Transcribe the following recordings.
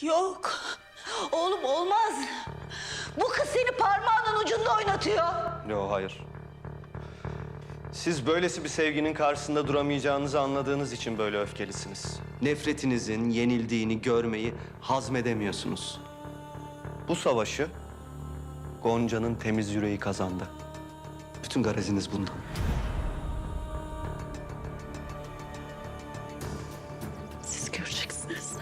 Yok. Oğlum olmaz. Bu kız seni parmağının ucunda oynatıyor. Yok, hayır. Siz böylesi bir sevginin karşısında duramayacağınızı anladığınız için böyle öfkelisiniz. Nefretinizin yenildiğini görmeyi hazmedemiyorsunuz. Bu savaşı Gonca'nın temiz yüreği kazandı. Bütün gareziniz bundan. Siz göreceksiniz.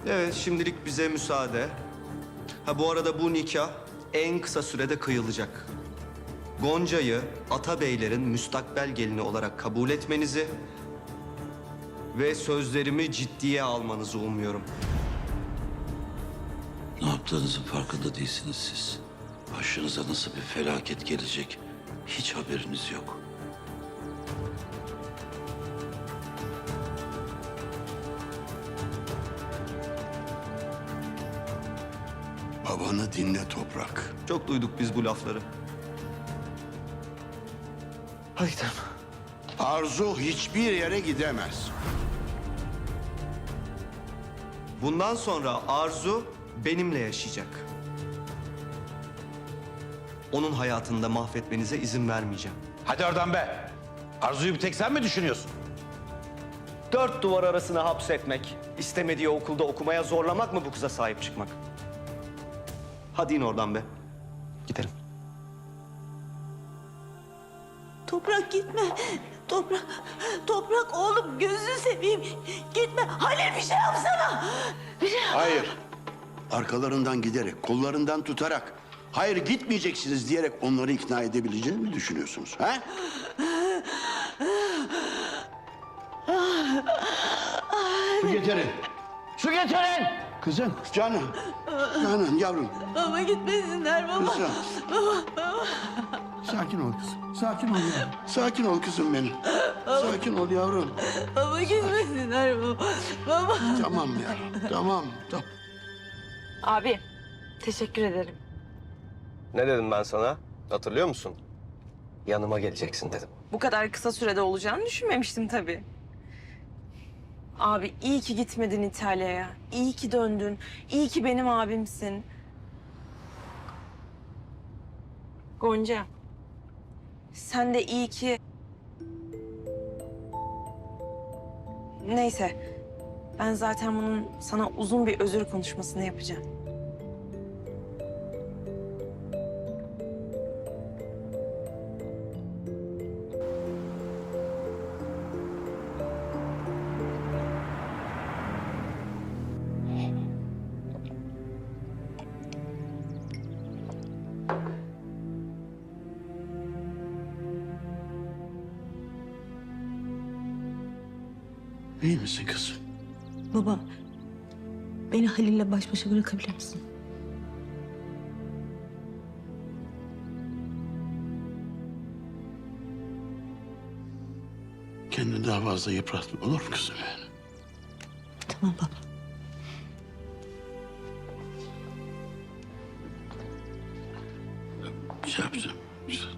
Evet, şimdilik bize müsaade. Ha, bu arada bu nikah en kısa sürede kıyılacak. Gonca'yı Atabeylerin müstakbel gelini olarak kabul etmenizi ve sözlerimi ciddiye almanızı umuyorum. Ne yaptığınızın farkında değilsiniz siz. Başınıza nasıl bir felaket gelecek hiç haberiniz yok. Babanı dinle Toprak. Çok duyduk biz bu lafları. Hadi gidelim. Arzu hiçbir yere gidemez. Bundan sonra Arzu benimle yaşayacak. Onun hayatını da mahvetmenize izin vermeyeceğim. Hadi oradan be. Arzu'yu bir tek sen mi düşünüyorsun? 4 duvar arasına hapsetmek, istemediği okulda okumaya zorlamak mı bu kıza sahip çıkmak? Hadi in oradan be. Gidelim. Toprak gitme. Toprak oğlum gözünü seveyim. Gitme. Halil bir şey yapsana. Hayır. Arkalarından giderek, kollarından tutarak, hayır gitmeyeceksiniz diyerek onları ikna edebileceğini mi düşünüyorsunuz? Ha? Su getirin. Su getirin! Kızım, canım. Canım, yavrum. Baba gitmesinler baba. Kızım. Sakin ol kızım. Sakin ol yavrum. Sakin ol kızım benim. Sakin ol yavrum. Baba gitmesinler baba. Baba. Tamam yavrum. Tamam. Tamam. Abi, teşekkür ederim. Ne dedim ben sana? Hatırlıyor musun? Yanıma geleceksin dedim. Bu kadar kısa sürede olacağını düşünmemiştim tabii. Abi iyi ki gitmedin İtalya'ya. İyi ki döndün. İyi ki benim abimsin. Gonca, sen de iyi ki... Neyse, ben zaten bunun sana uzun bir özür konuşmasını yapacağım. İyi misin kızım? Baba. Beni Halil'le baş başa bırakabilir misin? Kendini daha fazla yıpratma olur mu kızım yani? Tamam baba. Şey yapacağım. Güzel.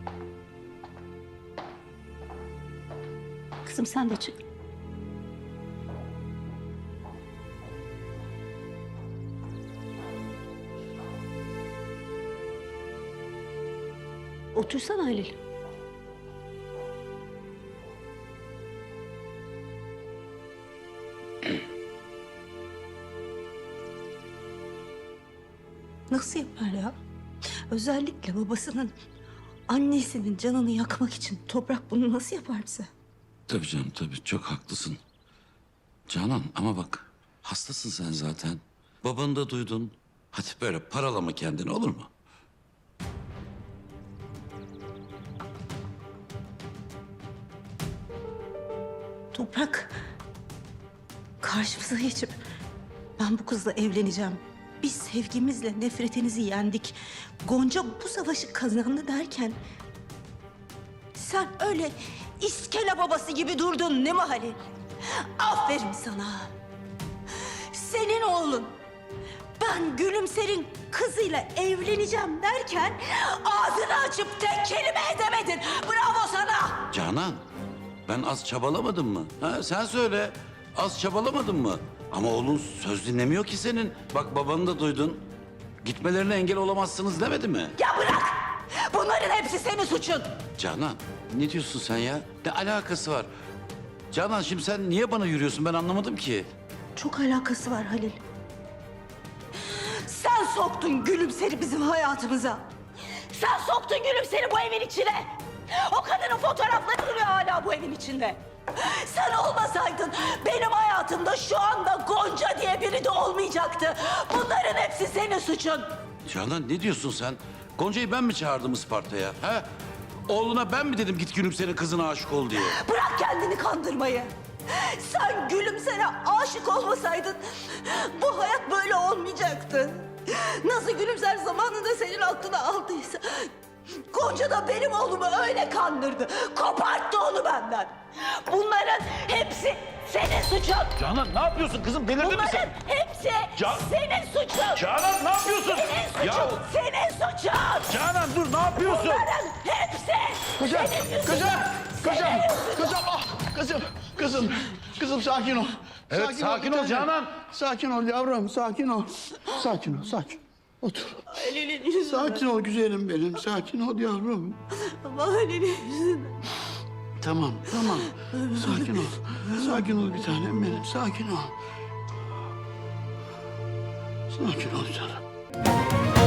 Kızım sen de çık. Otursana Halil. Nasıl yapar ya? Özellikle babasının, annesinin canını yakmak için Toprak bunu nasıl yapar bize? Tabii canım tabii çok haklısın. Canan ama bak hastasın sen zaten. Babanı da duydun. Hadi böyle paralama kendini olur mu? Toprak, karşımıza geçip ben bu kızla evleneceğim. Biz sevgimizle nefretinizi yendik. Gonca bu savaşı kazandı derken... sen öyle iskele babası gibi durdun değil mi Halil? Aferin sana. Senin oğlun. Ben Gülümser'in kızıyla evleneceğim derken ağzını açıp tek kelime edemedin. Bravo sana. Canan, ben az çabalamadım mı? Ha, sen söyle, az çabalamadın mı? Ama oğlun söz dinlemiyor ki senin. Bak babanı da duydun. Gitmelerine engel olamazsınız demedi mi? Ya bırak. Bunların hepsi senin suçun. Canan, ne diyorsun sen ya? Ne alakası var? Canan şimdi sen niye bana yürüyorsun ben anlamadım ki. Çok alakası var Halil. Sen soktun Gülümser'i bizim hayatımıza. Sen soktun Gülümser'i bu evin içine. O kadının fotoğrafları duruyor hala bu evin içinde. Sen olmasaydın benim hayatımda şu anda Gonca diye biri de olmayacaktı. Bunların hepsi senin suçun. Canan ne diyorsun sen? Gonca'yı ben mi çağırdım Isparta'ya? Ha? Oğluna ben mi dedim git Gülümser'in kızına aşık ol diye? Bırak kendini kandırmayı. Sen Gülümser'e aşık olmasaydın bu hayat böyle olmayacaktı. Nasıl Gülümser zamanında senin aklını aldıysa Gonca da benim oğlumu öyle kandırdı. Koparttı onu benden. Bunların hepsi senin suçun. Canan ne yapıyorsun kızım? Delirdin mi Bunların sen? hepsi Can- senin suçun. Canan ne yapıyorsun? Senin suçun. Ya Senin suçun. Canan dur ne yapıyorsun? Bunların hepsi senin yüzünden. Kızım sakin ol. Evet, sakin ol bir tanem. Canan. Sakin ol yavrum, sakin ol. Sakin ol, sakin. Otur. Halil'in yüzünden. Sakin ol güzelim benim, sakin ol yavrum. Ama Halil'in yüzünden. Tamam. Sakin ol. Sakin ol bir tanem benim, sakin ol. Sakin ol canım.